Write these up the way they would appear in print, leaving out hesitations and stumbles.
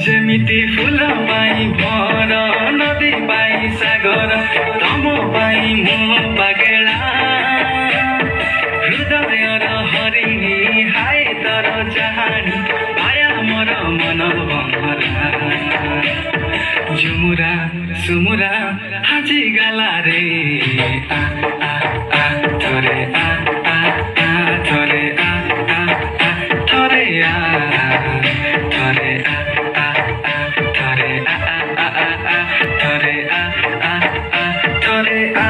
जेमिति फूल पाई भर नदी पाई सागर तम पाई मो पागेला हृदय हरिणी हाय तर चाहानी पाया मोर मन भमरा झुमुरा सुमुरा हाजी गाला रे आ आ आ थोरे आ आ आ थोरे आ आ आ थोरे आ थोरे आ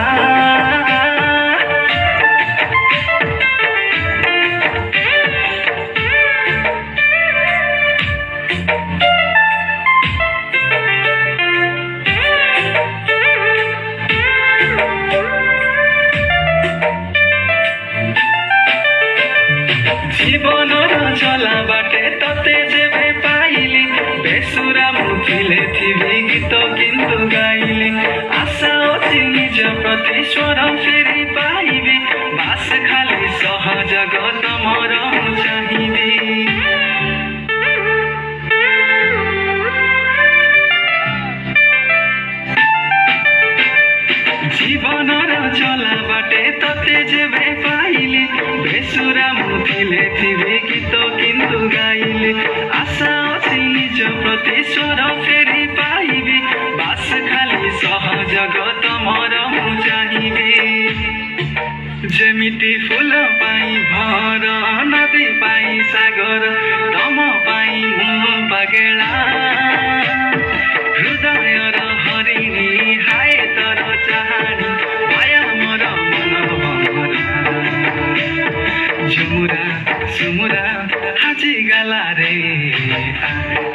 जीवन चला बाटे तते जेबे पाइली बेसुरा मुथिले थिबी गीत किंतु गाइली आशा अछि निज प्रति स्वर फेरि पाइबी बास खाली सहजग तमर चाहिबी जीवन चला बाटे तते जेबे पाइली बेसुरा मुथिले थिबी गीत किंतु गाइली आशा अछि निज प्रति स्वर फेरि पाइबी बास खाली सहजग तमर चाहिबी जेमिति फूल पाई भर नदी पाई सागर तम पाई मो पागेला हृदय हरिणी हाय तर चाहानी पाया मोर मन भमरा झुमुरा सुमुरा हाजी गाला रे आ